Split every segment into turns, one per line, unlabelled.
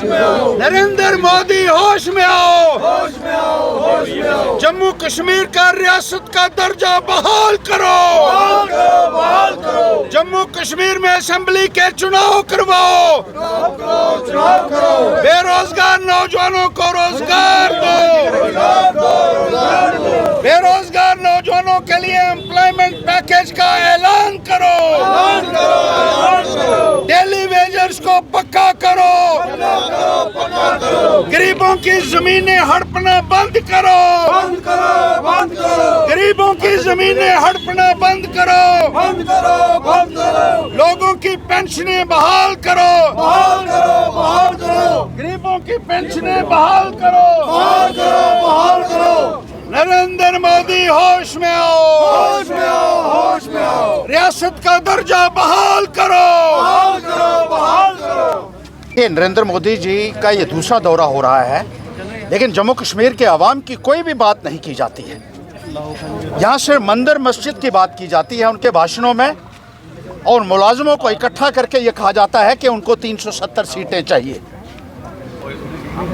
नरेंद्र मोदी होश में आओ। जम्मू कश्मीर का रियासत का दर्जा बहाल करो। जम्मू कश्मीर में असेंबली के चुनाव करवाओ। बेरोजगार नौजवानों को रोजगार दो। बेरोजगार नौजवानों के लिए एम्प्लॉयमेंट पैकेज का ऐलान करो। डेली वेजर्स को पक्का करो। गरीबों की जमीनें हड़पना बंद करो। गरीबों की जमीनें हड़पना बंद करो। लोगों की पेंशनें बहाल करो। गरीबों की पेंशनें बहाल करो। नरेंद्र मोदी होश में आओ। रियासत का दर्जा बहाल करो।
ये नरेंद्र मोदी जी का ये दूसरा दौरा हो रहा है, लेकिन जम्मू कश्मीर के अवाम की कोई भी बात नहीं की जाती है। यहाँ से मंदिर मस्जिद की बात की जाती है उनके भाषणों में, और मुलाजमों को इकट्ठा करके ये कहा जाता है कि उनको 370 सीटें चाहिए।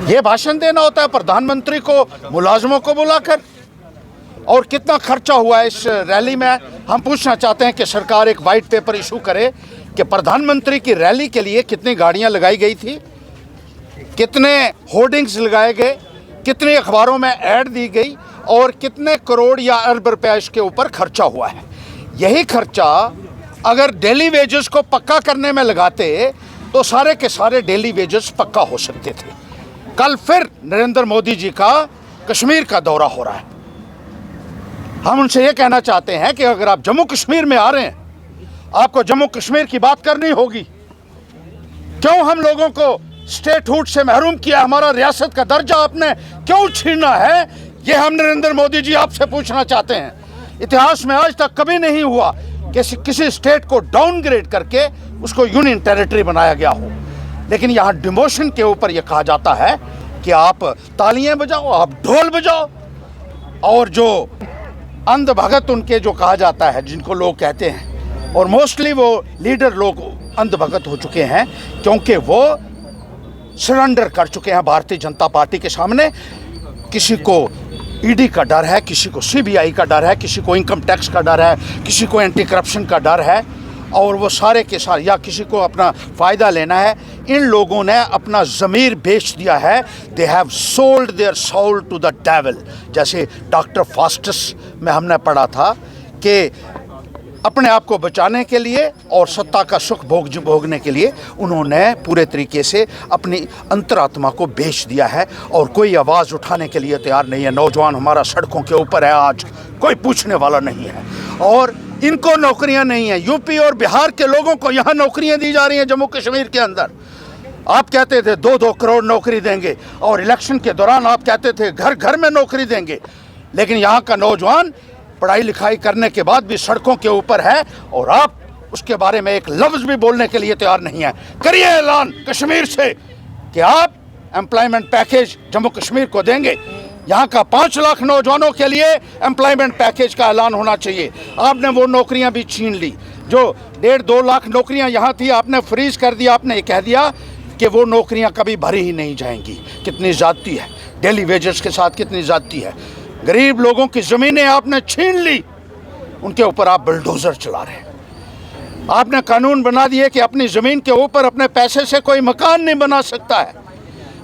ये भाषण देना होता है प्रधानमंत्री को मुलाजमों को बुलाकर। और कितना खर्चा हुआ है इस रैली में, हम पूछना चाहते हैं कि सरकार एक वाइट पेपर इशू करे कि प्रधानमंत्री की रैली के लिए कितनी गाड़ियां लगाई गई थी, कितने होर्डिंग्स लगाए गए, कितने अखबारों में ऐड दी गई, और कितने करोड़ या अरब रुपया इसके ऊपर खर्चा हुआ है। यही खर्चा अगर डेली वेजेस को पक्का करने में लगाते तो सारे के सारे डेली वेजेस पक्का हो सकते थे। कल फिर नरेंद्र मोदी जी का कश्मीर का दौरा हो रहा है। हम उनसे ये कहना चाहते हैं कि अगर आप जम्मू कश्मीर में आ रहे हैं, आपको जम्मू कश्मीर की बात करनी होगी। क्यों हम लोगों को स्टेटहुड से महरूम किया, हमारा रियासत का दर्जा आपने क्यों छीना है, ये हम नरेंद्र मोदी जी आपसे पूछना चाहते हैं। इतिहास में आज तक कभी नहीं हुआ कि किसी स्टेट को डाउनग्रेड करके उसको यूनियन टेरिटरी बनाया गया हो। लेकिन यहाँ डिमोशन के ऊपर यह कहा जाता है कि आप तालियां बजाओ, आप ढोल बजाओ, और जो अंध भगत उनके जो कहा जाता है, जिनको लोग कहते हैं, और मोस्टली वो लीडर लोग अंध भगत हो चुके हैं क्योंकि वो सरेंडर कर चुके हैं भारतीय जनता पार्टी के सामने। किसी को ईडी का डर है, किसी को सीबीआई का डर है, किसी को इनकम टैक्स का डर है, किसी को एंटी करप्शन का डर है, और वो सारे के सारे, या किसी को अपना फ़ायदा लेना है। इन लोगों ने अपना ज़मीर बेच दिया है। They have sold their soul to the devil. जैसे डॉक्टर फास्टस में हमने पढ़ा था कि अपने आप को बचाने के लिए और सत्ता का सुख भोगने के लिए उन्होंने पूरे तरीके से अपनी अंतरात्मा को बेच दिया है, और कोई आवाज़ उठाने के लिए तैयार नहीं है। नौजवान हमारा सड़कों के ऊपर है, आज कोई पूछने वाला नहीं है, और इनको नौकरियां नहीं है। यूपी और बिहार के लोगों को यहाँ नौकरियां दी जा रही हैं जम्मू कश्मीर के अंदर। आप कहते थे 2-2 करोड़ नौकरी देंगे, और इलेक्शन के दौरान आप कहते थे घर घर में नौकरी देंगे, लेकिन यहाँ का नौजवान पढ़ाई लिखाई करने के बाद भी सड़कों के ऊपर है, और आप उसके बारे में एक लफ्ज़ भी बोलने के लिए तैयार नहीं है। करिए ऐलान कश्मीर से कि आप एम्प्लॉयमेंट पैकेज जम्मू कश्मीर को देंगे। यहाँ का 5 लाख नौजवानों के लिए एम्प्लॉयमेंट पैकेज का ऐलान होना चाहिए। आपने वो नौकरियाँ भी छीन ली, जो 1.5-2 लाख नौकरियाँ यहाँ थी, आपने फ्रीज कर दिया। आपने ये कह दिया कि वो नौकरियाँ कभी भरी ही नहीं जाएंगी। कितनी ज़्यादती है, डेली वेजेस के साथ कितनी ज़्यादती है। गरीब लोगों की ज़मीनें आपने छीन ली, उनके ऊपर आप बुलडोज़र चला रहे हैं। आपने कानून बना दिए कि अपनी ज़मीन के ऊपर अपने पैसे से कोई मकान नहीं बना सकता है।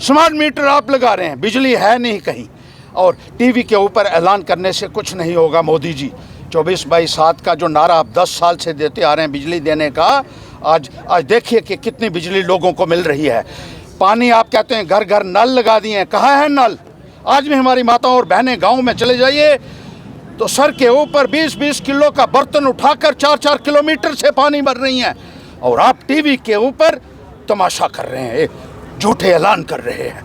स्मार्ट मीटर आप लगा रहे हैं, बिजली है नहीं कहीं, और टीवी के ऊपर ऐलान करने से कुछ नहीं होगा। मोदी जी 24/7 का जो नारा आप 10 साल से देते आ रहे हैं बिजली देने का, आज देखिए कि कितनी बिजली लोगों को मिल रही है। पानी आप कहते हैं घर घर नल लगा दिए हैं, कहाँ है नल? आज भी हमारी माताओं और बहनें गांव में चले जाइए तो सर के ऊपर 20-20 किलो का बर्तन उठाकर 4-4 किलोमीटर से पानी भर रही हैं, और आप टीवी के ऊपर तमाशा कर रहे हैं, झूठे ऐलान कर रहे हैं।